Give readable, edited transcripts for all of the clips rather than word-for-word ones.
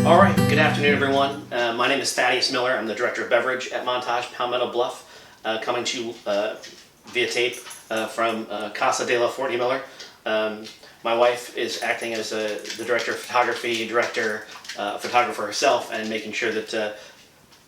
All right, good afternoon, everyone. My name is Thaddeus Miller. I'm the Director of Beverage at Montage Palmetto Bluff, coming to you via tape from Casa de la Forty Miller. My wife is acting as the Director of Photography, photographer herself, and making sure that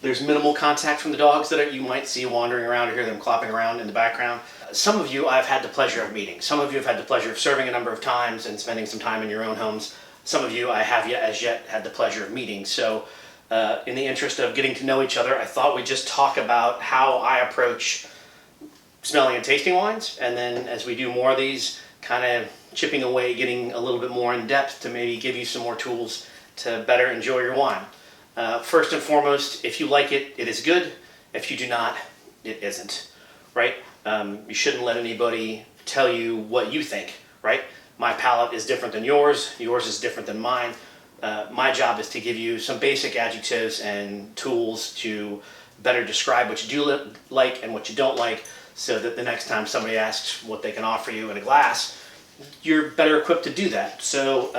there's minimal contact from the dogs that you might see wandering around or hear them clopping around in the background. Some of you I've had the pleasure of meeting. Some of you have had the pleasure of serving a number of times and spending some time in your own homes. Some of you I have as yet had the pleasure of meeting. So in the interest of getting to know each other, I thought we'd just talk about how I approach smelling and tasting wines. And then as we do more of these, kind of chipping away, getting a little bit more in depth to maybe give you some more tools to better enjoy your wine. First and foremost, if you like it, it is good. If you do not, it isn't, right? You shouldn't let anybody tell you what you think, right? My palate is different than yours is different than mine. My job is to give you some basic adjectives and tools to better describe what you do like and what you don't like, so that the next time somebody asks what they can offer you in a glass, you're better equipped to do that. So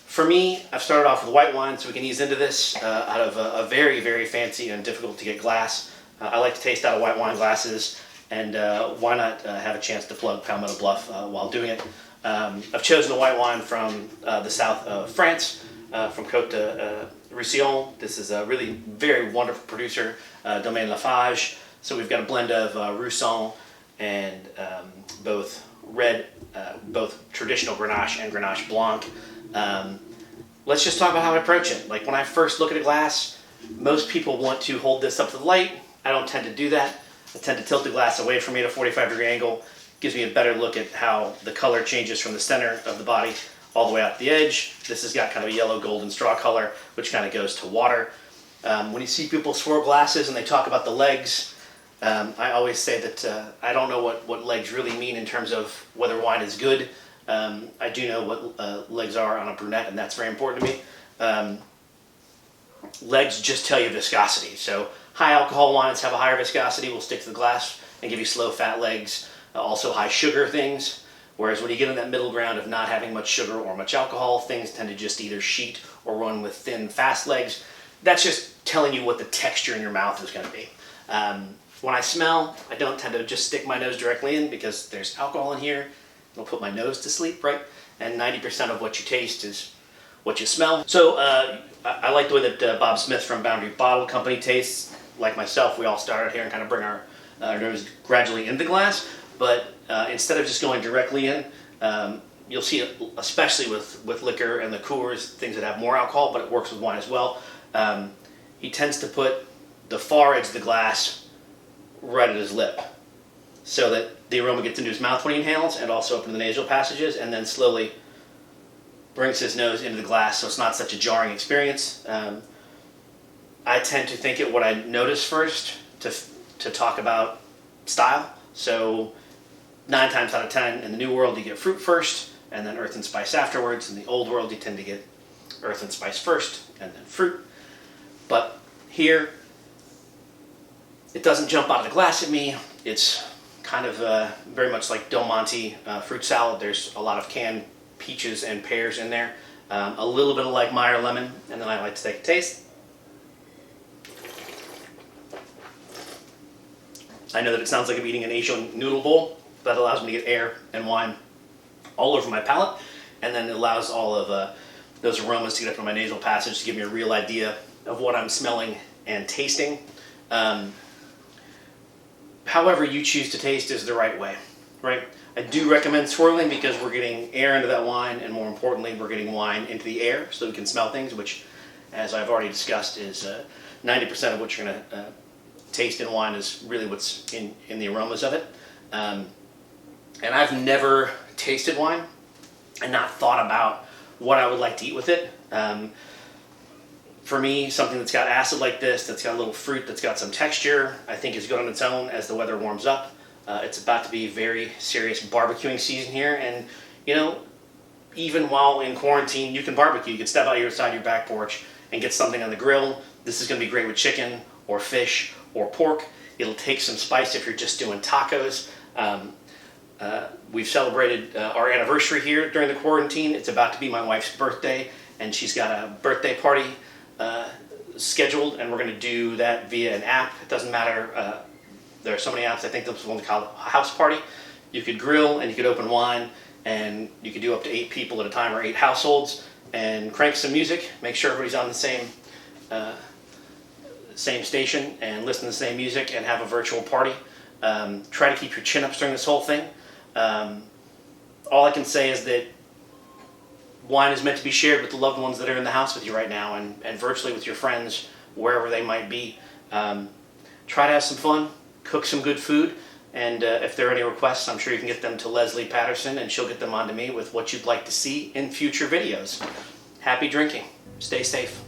for me, I've started off with white wine so we can ease into this out of a very, very fancy and difficult to get glass. I like to taste out of white wine glasses, and why not have a chance to plug Palmetto Bluff while doing it. I've chosen a white wine from the south of France, from Côte de Roussillon. This is a really very wonderful producer, Domaine Lafage. So we've got a blend of Roussanne and both traditional Grenache and Grenache Blanc. Let's just talk about how I approach it. Like when I first look at a glass, most people want to hold this up to the light. I don't tend to do that. I tend to tilt the glass away from me at a 45-degree angle. Gives me a better look at how the color changes from the center of the body all the way out the edge. This has got kind of a yellow golden straw color, which kind of goes to water. When you see people swirl glasses and they talk about the legs, I always say that I don't know what legs really mean in terms of whether wine is good. I do know what legs are on a brunette, and that's very important to me. Legs just tell you viscosity. So high alcohol wines have a higher viscosity, will stick to the glass and give you slow fat legs. Also high sugar things, whereas when you get in that middle ground of not having much sugar or much alcohol, things tend to just either sheet or run with thin, fast legs. That's just telling you what the texture in your mouth is going to be. When I smell, I don't tend to just stick my nose directly in because there's alcohol in here. It'll put my nose to sleep, right? And 90% of what you taste is what you smell. So I like the way that Bob Smith from Boundary Bottle Company tastes. Like myself, we all started here and kind of bring our nose gradually into the glass. But instead of just going directly in, you'll see it, especially with liquor and the Coors, things that have more alcohol, but it works with wine as well. He tends to put the far edge of the glass right at his lip, so that the aroma gets into his mouth when he inhales, and also up in the nasal passages, and then slowly brings his nose into the glass, so it's not such a jarring experience. I tend to think it what I notice first to talk about style. So 9 times out of 10 in the new world you get fruit first and then earth and spice afterwards. In the old world you tend to get earth and spice first and then fruit. But here it doesn't jump out of the glass at me. It's kind of very much like Del Monte fruit salad. There's a lot of canned peaches and pears in there. A little bit of like Meyer lemon, and then I like to take a taste. I know that it sounds like I'm eating an Asian noodle bowl. That allows me to get air and wine all over my palate, and then it allows all of those aromas to get up in my nasal passage to give me a real idea of what I'm smelling and tasting. However you choose to taste is the right way, right? I do recommend swirling because we're getting air into that wine, and more importantly, we're getting wine into the air so we can smell things, which, as I've already discussed, is 90% of what you're going to taste in wine is really what's in the aromas of it. And I've never tasted wine and not thought about what I would like to eat with it. For me, something that's got acid like this, that's got a little fruit, that's got some texture, I think is good on its own as the weather warms up. It's about to be very serious barbecuing season here, and you know, even while in quarantine, you can barbecue. You can step outside your back porch and get something on the grill. This is going to be great with chicken or fish or pork. It'll take some spice if you're just doing tacos. We've celebrated our anniversary here during the quarantine. It's about to be my wife's birthday, and she's got a birthday party scheduled, and we're going to do that via an app. It doesn't matter. There are so many apps. I think there's one called House Party. You could grill and you could open wine, and you could do up to 8 people at a time, or 8 households, and crank some music. Make sure everybody's on the same station and listen to the same music, and have a virtual party. Try to keep your chin ups during this whole thing. All I can say is that wine is meant to be shared with the loved ones that are in the house with you right now, and virtually with your friends, wherever they might be. Try to have some fun, cook some good food, and if there are any requests, I'm sure you can get them to Leslie Patterson, and she'll get them on to me with what you'd like to see in future videos. Happy drinking. Stay safe.